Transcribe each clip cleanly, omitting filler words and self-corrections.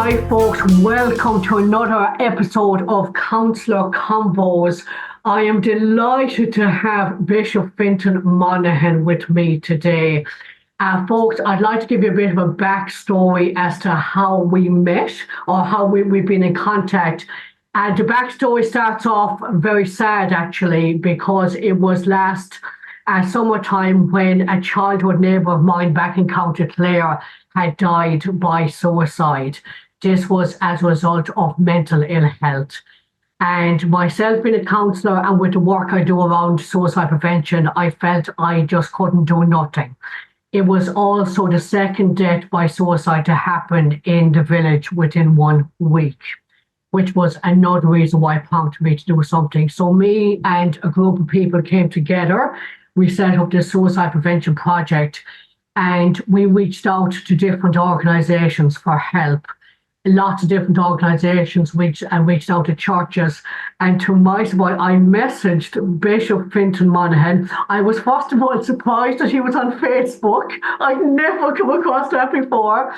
Hi folks, welcome to another episode of Counsellor Convos. I am delighted to have Bishop Fintan Monahan with me today. Folks, I'd like to give you a bit of a backstory as to how we met or how we've been in contact. And the backstory starts off very sad actually, because it was last summertime when a childhood neighbour of mine back in County Clare had died by suicide. This was as a result of mental ill health. And myself being a counsellor and with the work I do around suicide prevention, I felt I just couldn't do nothing. It was also the second death by suicide to happen in the village within 1 week, which was another reason why it prompted me to do something. So me and a group of people came together. We set up this suicide prevention project and we reached out to different organisations for help. Lots of different organisations reached out to churches. And to my surprise, I messaged Bishop Fintan Monahan. I was first of all surprised that he was on Facebook. I'd never come across that before.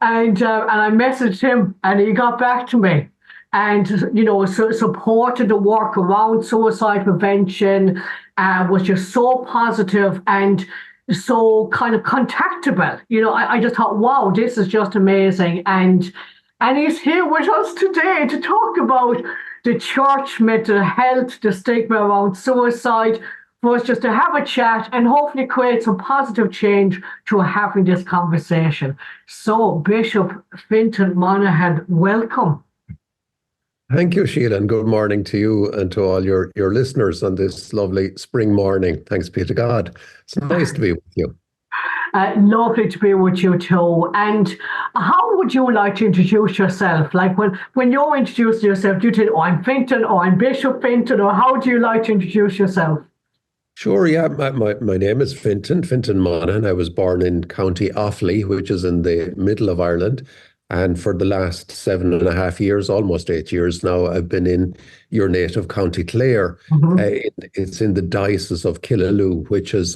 And I messaged him and he got back to me. And, supported the work around suicide prevention, was just so positive and so kind of contactable. I just thought, wow, this is just amazing. And he's here with us today to talk about the church, mental health, the stigma around suicide, for us just to have a chat and hopefully create some positive change through having this conversation. So, Bishop Fintan Monahan, welcome. Thank you, Sheila, and good morning to you and to all your listeners on this lovely spring morning. Thanks be to God. It's nice to be with you. Lovely to be with you too. And how would you like to introduce yourself? Like when you're introducing yourself, do you think, I'm Fintan, or I'm Bishop Fintan, or how do you like to introduce yourself? Sure, yeah. My name is Fintan Monahan. I was born in County Offaly, which is in the middle of Ireland. And for the last 7.5 years, almost 8 years now, I've been in your native County Clare. It's in the Diocese of Killaloe, which is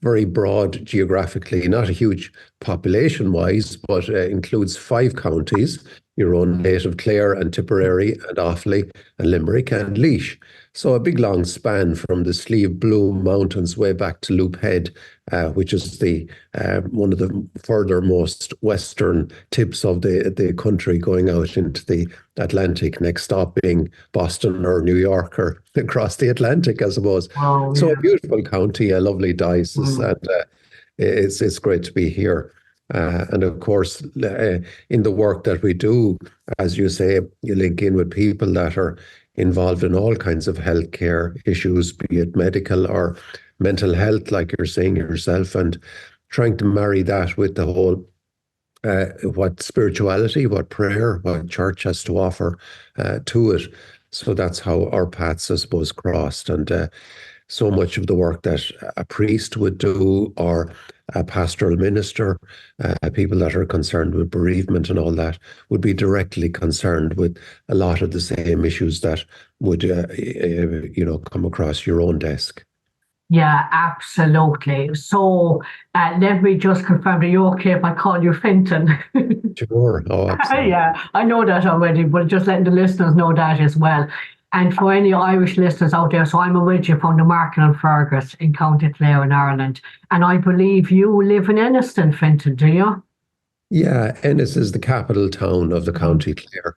very broad geographically, not a huge population-wise, but includes 5 counties, your own native Clare and Tipperary and Offaly and Limerick and Laois. So a big long span from the Slieve Bloom Mountains way back to Loop Head, which is the one of the furthermost western tips of the country, going out into the Atlantic, next stop being Boston or New York or across the Atlantic, I suppose. Oh, yeah. So a beautiful county, a lovely diocese, and it's great to be here. And of course, in the work that we do, as you say, you link in with people that are involved in all kinds of healthcare issues, be it medical or mental health, like you're saying yourself, and trying to marry that with the whole what spirituality, what prayer, what church has to offer to it. So that's how our paths, I suppose, crossed. And so much of the work that a priest would do, or a pastoral minister, people that are concerned with bereavement and all that, would be directly concerned with a lot of the same issues that would, come across your own desk. Yeah, absolutely. So let me just confirm, are you okay if I call you Fintan? Sure. Oh, absolutely. Yeah, I know that already, but just letting the listeners know that as well. And for any Irish listeners out there, so I'm originally from the Markin and Fergus in County Clare in Ireland. And I believe you live in Enniston, Fintan, do you? Yeah, Ennis is the capital town of the County Clare.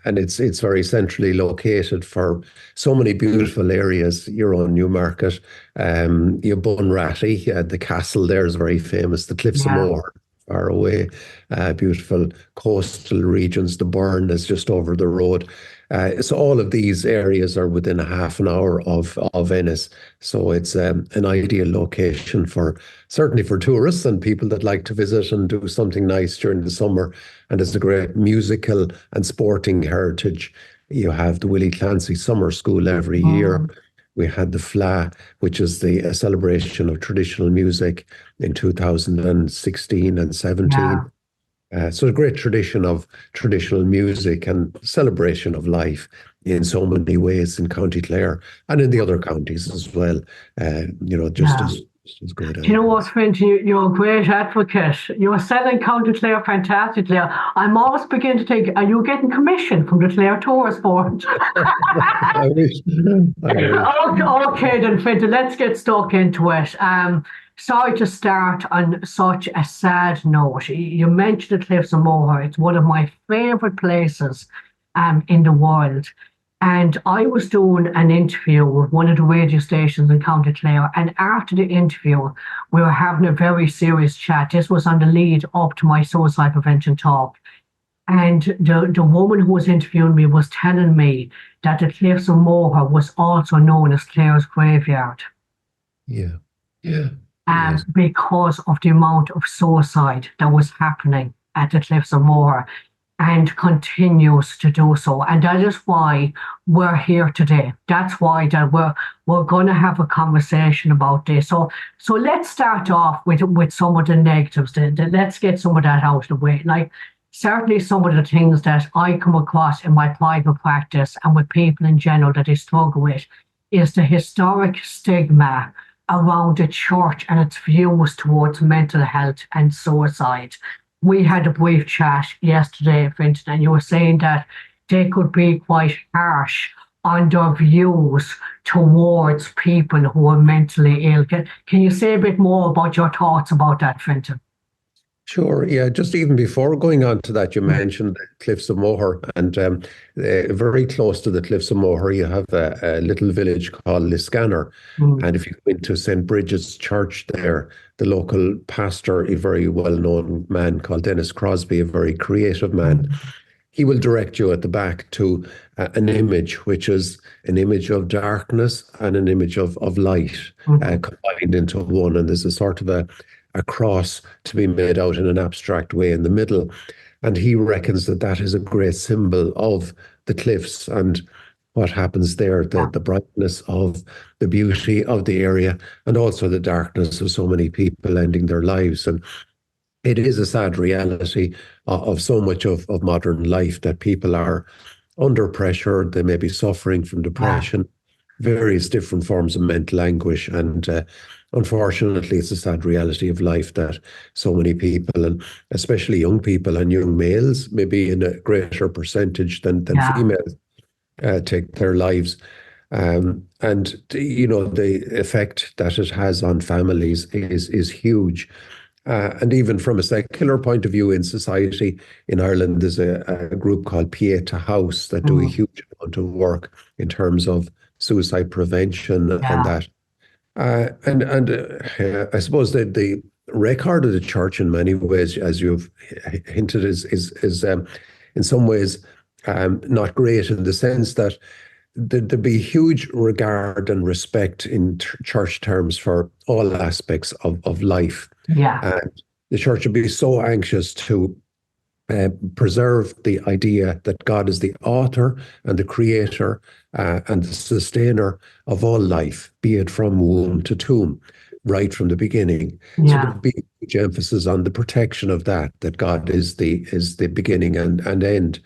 And it's very centrally located for so many beautiful areas. Your own Newmarket, your Bunratty, the castle there is very famous, the Cliffs of Moher, far away, beautiful coastal regions. The Burn is just over the road. So all of these areas are within a half an hour of Ennis. So it's an ideal location certainly for tourists and people that like to visit and do something nice during the summer. And it's a great musical and sporting heritage. You have the Willie Clancy Summer School every year. We had the FLA, which is the celebration of traditional music in 2016 and 17. Yeah. So a great tradition of traditional music and celebration of life in so many ways in County Clare and in the other counties as well. As It's good. Do you know what, Fintan? You're a great advocate. You're selling County Clare fantastically. I'm always beginning to think, are you getting commission from the Clare Tours Board? I wish. I wish. Okay, then, Fintan, let's get stuck into it. Sorry to start on such a sad note. You mentioned the Cliffs of Moher. It's one of my favourite places in the world. And I was doing an interview with one of the radio stations in County Clare. And after the interview, we were having a very serious chat. This was on the lead up to my suicide prevention talk. And the woman who was interviewing me was telling me that the Cliffs of Moher was also known as Clare's graveyard. Yeah. Yeah. Yes. Because of the amount of suicide that was happening at the Cliffs of Moher, and continues to do so. And that is why we're here today. That's why that we're going to have a conversation about this. So let's start off with some of the negatives. Let's get some of that out of the way. Like, certainly some of the things that I come across in my private practice and with people in general that they struggle with is the historic stigma around the church and its views towards mental health and suicide. We had a brief chat yesterday, Fintan, and you were saying that they could be quite harsh on their views towards people who are mentally ill. Can you say a bit more about your thoughts about that, Fintan? Sure. Yeah. Just even before going on to that, you mentioned the Cliffs of Moher, and very close to the Cliffs of Moher, you have a little village called Liscannor. And if you go into St. Bridget's Church there, the local pastor, a very well-known man called Dennis Crosby, a very creative man, he will direct you at the back to an image, which is an image of darkness and an image of light combined into one. And there's a sort of a cross to be made out in an abstract way in the middle. And he reckons that that is a great symbol of the cliffs and what happens there, the brightness of the beauty of the area, and also the darkness of so many people ending their lives. And it is a sad reality of so much of modern life that people are under pressure. They may be suffering from depression, various different forms of mental anguish. And unfortunately, it's a sad reality of life that so many people, and especially young people and young males, maybe in a greater percentage than females, take their lives. And, the effect that it has on families is huge. And even from a secular point of view in society, in Ireland, there's a group called Pieta House that do a huge amount of work in terms of suicide prevention and that. I suppose that the record of the church in many ways, as you've hinted, is in some ways not great, in the sense that there'd be huge regard and respect in church terms for all aspects of life. And the church would be so anxious to preserve the idea that God is the author and the creator and the sustainer of all life, be it from womb to tomb, right from the beginning. So there'd be huge emphasis on the protection of that God is the beginning and end.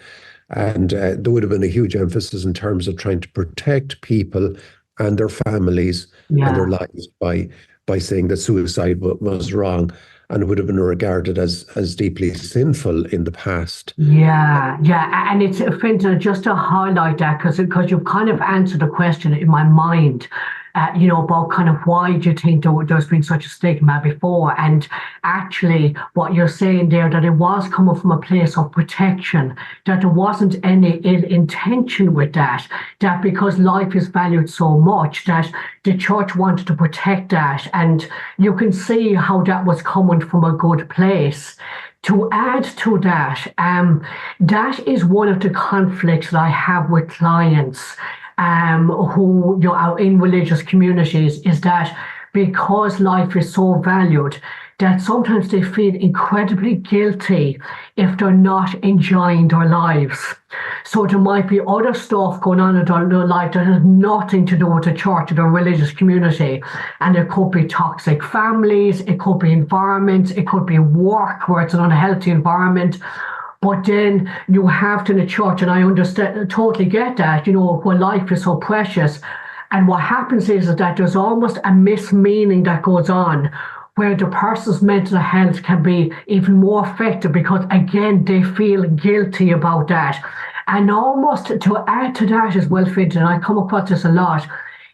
And there would have been a huge emphasis in terms of trying to protect people and their families and their lives by saying that suicide was wrong and would have been regarded as deeply sinful in the past. And it's, Fintan, just to highlight that, because you've kind of answered a question in my mind, about kind of why do you think there's been such a stigma before? And actually, what you're saying there, that it was coming from a place of protection, that there wasn't any ill intention with that because life is valued so much, that the church wanted to protect that. And you can see how that was coming from a good place. To add to that, that is one of the conflicts that I have with clients who are in religious communities, is that because life is so valued, that sometimes they feel incredibly guilty if they're not enjoying their lives. So there might be other stuff going on in their life that has nothing to do with the church or the religious community. And it could be toxic families, it could be environments, it could be work where it's an unhealthy environment. But then you have to in the church, and I understand, totally get that, when life is so precious, And what happens is that there's almost a mismeaning that goes on where the person's mental health can be even more affected because, again, they feel guilty about that. And almost to add to that as well, Fintan, I come across this a lot,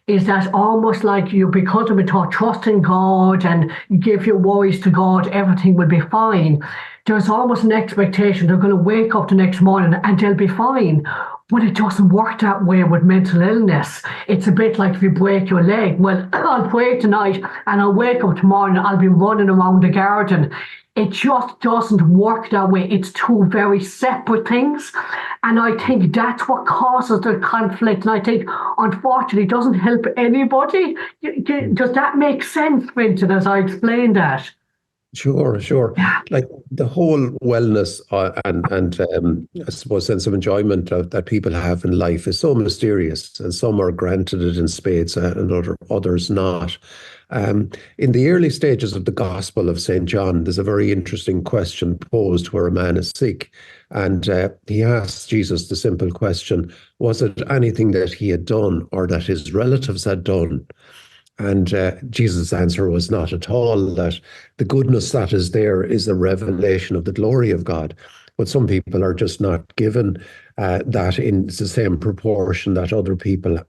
is that almost like you, because of it, taught trust in God and you give your worries to God, everything will be fine. There's almost an expectation they're going to wake up the next morning and they'll be fine. But it doesn't work that way with mental illness. It's a bit like if you break your leg. Well, I'll pray tonight and I'll wake up tomorrow and I'll be running around the garden. It just doesn't work that way. It's two very separate things. And I think that's what causes the conflict. And I think, unfortunately, it doesn't help anybody. Does that make sense, Fintan, as I explained that? Sure, sure. Like the whole wellness and I suppose sense of enjoyment that people have in life is so mysterious, and some are granted it in spades and others not. In the early stages of the Gospel of St. John, there's a very interesting question posed where a man is sick, and he asks Jesus the simple question: was it anything that he had done or that his relatives had done? And Jesus' answer was not at all, that the goodness that is there is a revelation of the glory of God. But some people are just not given that in the same proportion that other people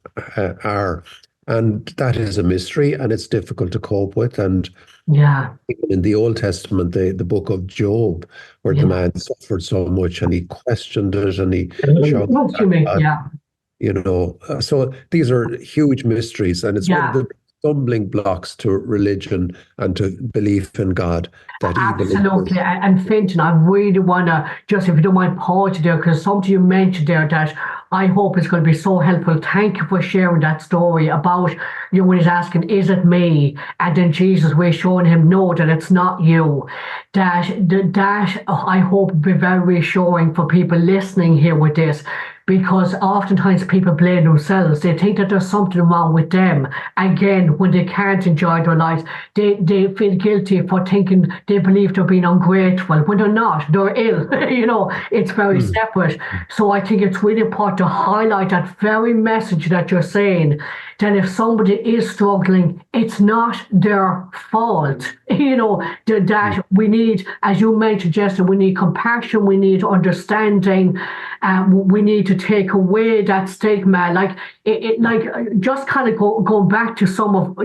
are. And that is a mystery, and it's difficult to cope with. And Yeah, even in the Old Testament, the book of Job, where the yeah. man suffered so much and he questioned it and he shouted What you at mean? God, Yeah, so these are huge mysteries, and it's one of yeah. the stumbling blocks to religion and to belief in God that evil Absolutely. exists. And Fintan, I really want to just, if you don't mind, pause you there, because something you mentioned there that I hope is going to be so helpful. Thank you for sharing that story about, when he's asking, is it me? And then Jesus, we're showing him, no, that it's not you. That I hope will be very reassuring for people listening here with this. Because oftentimes people blame themselves. They think that there's something wrong with them. Again, when they can't enjoy their lives, they feel guilty for thinking they believe they're being ungrateful when they're not. They're ill. It's very Mm. separate. So I think it's really important to highlight that very message that you're saying, that if somebody is struggling, it's not their fault. That we need, as you mentioned, Justin, we need compassion, we need understanding, we need to take away that stigma. Just kind of going back to some of,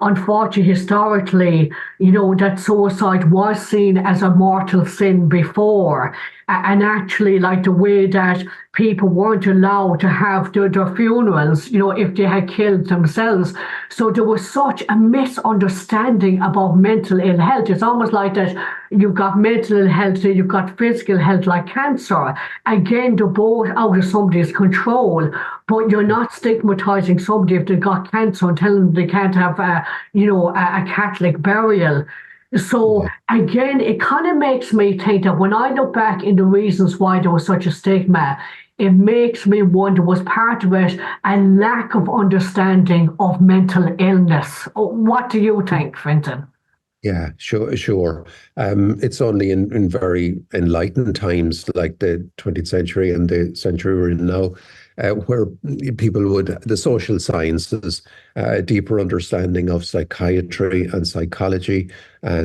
unfortunately, historically, that suicide was seen as a mortal sin before. And actually, like the way that people weren't allowed to have their funerals, if they had killed themselves. So there was such a misunderstanding about mental ill health. It's almost like that you've got mental ill health, you've got physical health like cancer. Again, they're both out of somebody's control, but you're not stigmatizing somebody if they've got cancer and telling them they can't have a Catholic burial. So Yeah. again, it kind of makes me think that when I look back in the reasons why there was such a stigma, it makes me wonder, was part of it a lack of understanding of mental illness? What do you think, Fintan? Yeah, sure, sure. It's only in very enlightened times, like the 20th century and the century we're in now, where people the social sciences, deeper understanding of psychiatry and psychology,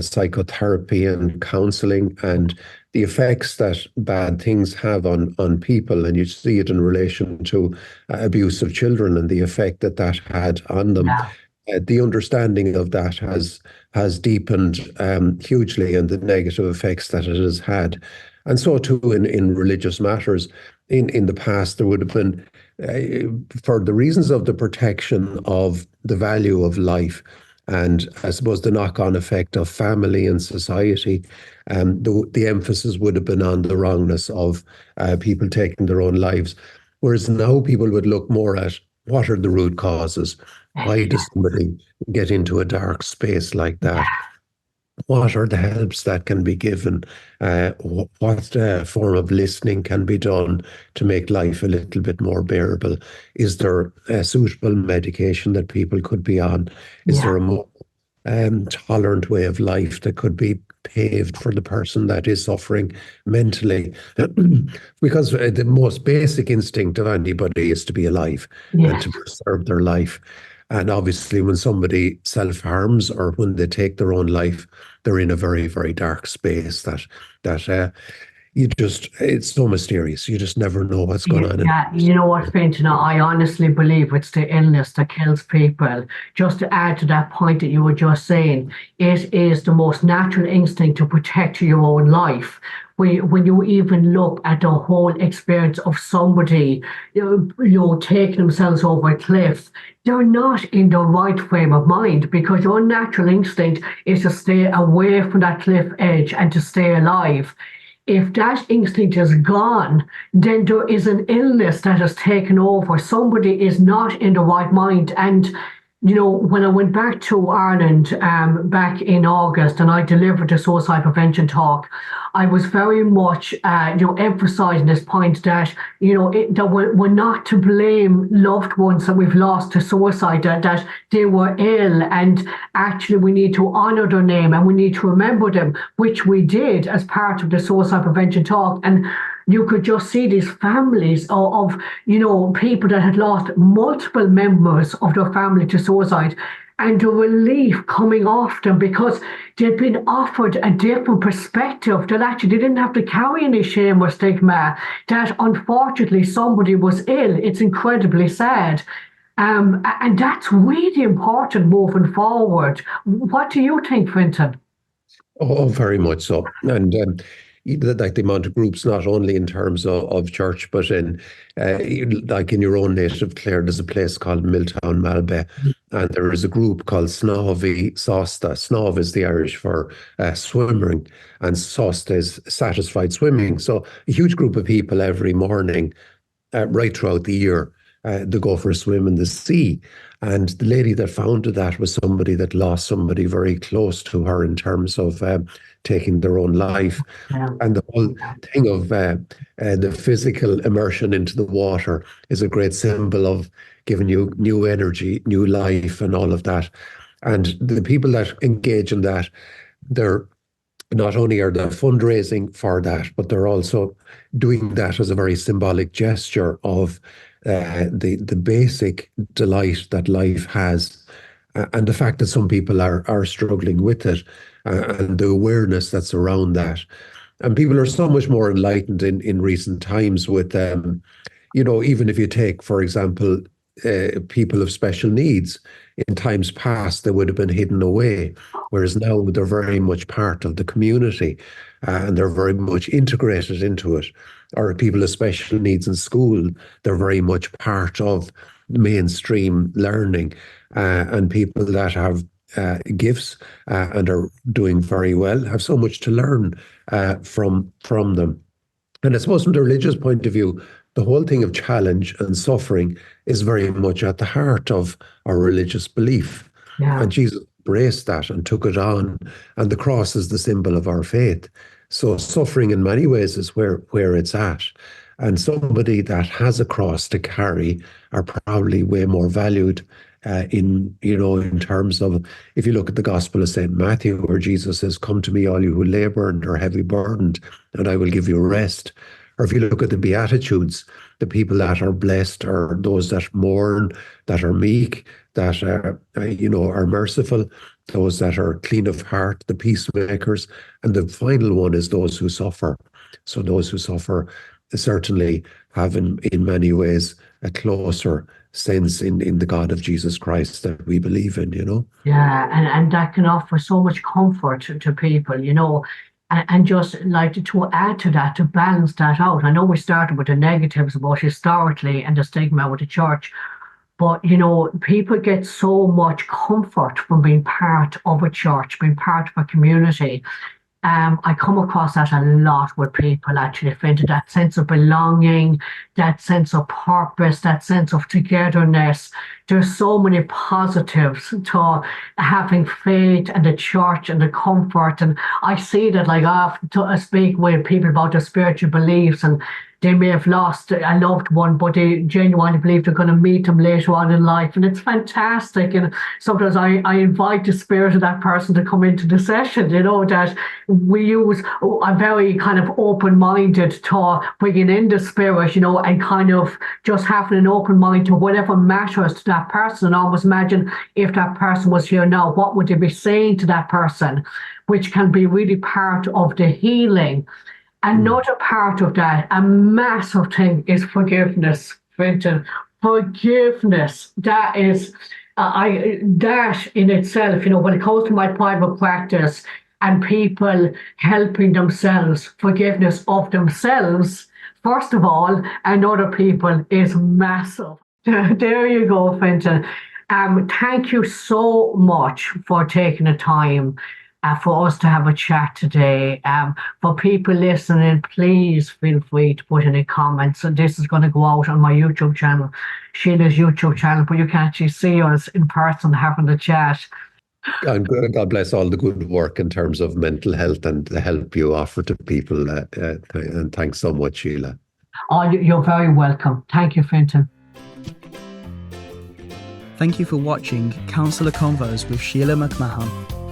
psychotherapy and counseling, and the effects that bad things have on people. And you see it in relation to abuse of children and the effect that had on them. Yeah, The understanding of that has deepened hugely, and the negative effects that it has had. And so too in religious matters. In the past, there would have been, for the reasons of the protection of the value of life, and I suppose the knock-on effect of family and society, the emphasis would have been on the wrongness of people taking their own lives. Whereas now people would look more at what are the root causes? Why does somebody get into a dark space like that? What are the helps that can be given? What form of listening can be done to make life a little bit more bearable? Is there a suitable medication that people could be on? Is yeah, there a more tolerant way of life that could be paved for the person that is suffering mentally. Because the most basic instinct of anybody is to be alive and to Yes. preserve their life. And obviously, when somebody self-harms or when they take their own life, they're in a very, very dark space that it's so mysterious. You just never know what's going on. Yeah, you know what, Fintan, I honestly believe it's the illness that kills people. Just to add to that point that you were just saying, it is the most natural instinct to protect your own life. When you even look at the whole experience of somebody, taking themselves over a cliff, they're not in the right frame of mind because your natural instinct is to stay away from that cliff edge and to stay alive. If that instinct is gone, then there is an illness that has taken over. Somebody is not in the right mind. And, when I went back to Ireland back in August and I delivered the suicide prevention talk, I was very much, emphasizing this point that, that we're not to blame loved ones that we've lost to suicide, that they were ill, and actually we need to honor their name and we need to remember them, which we did as part of the suicide prevention talk. And you could just see these families of people that had lost multiple members of their family to suicide, and the relief coming off them because they'd been offered a different perspective, that actually they didn't have to carry any shame or stigma, that unfortunately somebody was ill. It's incredibly sad. And that's really important moving forward. What do you think, Fintan? Oh, very much so. And like the amount of groups, not only in terms of church, but like in your own native Clare, there's a place called Milltown Malbay, and there is a group called Snámhaí Sásta. Snámh is the Irish for swimming, and Sásta is satisfied swimming. So a huge group of people every morning, right throughout the year, they go for a swim in the sea. And the lady that founded that was somebody that lost somebody very close to her in terms of taking their own life. Yeah. And the whole thing of the physical immersion into the water is a great symbol of giving you new energy, new life, and all of that. And the people that engage in that, they're not only are they fundraising for that, but they're also doing that as a very symbolic gesture of the basic delight that life has, and the fact that some people are struggling with it, and the awareness that's around that. And people are so much more enlightened in recent times with, even if you take, for example, people of special needs. In times past, they would have been hidden away, whereas now they're very much part of the community, and they're very much integrated into it. Or people of special needs in school, they're very much part of mainstream learning, and people that have gifts and are doing very well have so much to learn from them. And I suppose from the religious point of view, the whole thing of challenge and suffering is very much at the heart of our religious belief. Yeah. And Jesus embraced that and took it on. And the cross is the symbol of our faith. So suffering in many ways is where it's at. And somebody that has a cross to carry are probably way more valued in terms of, if you look at the Gospel of St. Matthew, where Jesus says, "Come to me, all you who labor and are heavy burdened, and I will give you rest." Or if you look at the Beatitudes, the people that are blessed are those that mourn, that are meek, that are merciful, those that are clean of heart, the peacemakers. And the final one is those who suffer. So those who suffer certainly have in many ways a closer sense in the God of Jesus Christ that we believe in, Yeah, and that can offer so much comfort to people, and just like to add to that, to balance that out. I know we started with the negatives about historically and the stigma with the church, but people get so much comfort from being part of a church, being part of a community. I come across that a lot with people actually, Fintan, that sense of belonging, that sense of purpose, that sense of togetherness. There's so many positives to having faith and the church and the comfort. And I see that, like, I often speak with people about their spiritual beliefs, and they may have lost a loved one, but they genuinely believe they're going to meet them later on in life. And it's fantastic. And sometimes I invite the spirit of that person to come into the session, that we use a very kind of open-minded to bringing in the spirit, and kind of just having an open mind to whatever matters to that person. And always imagine if that person was here now, what would they be saying to that person, which can be really part of the healing. Another part of that, a massive thing, is forgiveness, Fintan. Forgiveness. That is, that in itself, when it comes to my private practice and people helping themselves, forgiveness of themselves, first of all, and other people, is massive. There you go, Fintan. Thank you so much for taking the time for us to have a chat today. For people listening, please feel free to put any comments. And this is going to go out on my YouTube channel, Sheila's YouTube channel, but you can actually see us in person having the chat. And God bless all the good work in terms of mental health and the help you offer to people. And thanks so much, Sheila. Oh, you're very welcome. Thank you, Fintan. Thank you for watching Counsellor Convos with Sheila McMahon.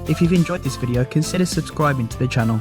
If you've enjoyed this video, consider subscribing to the channel.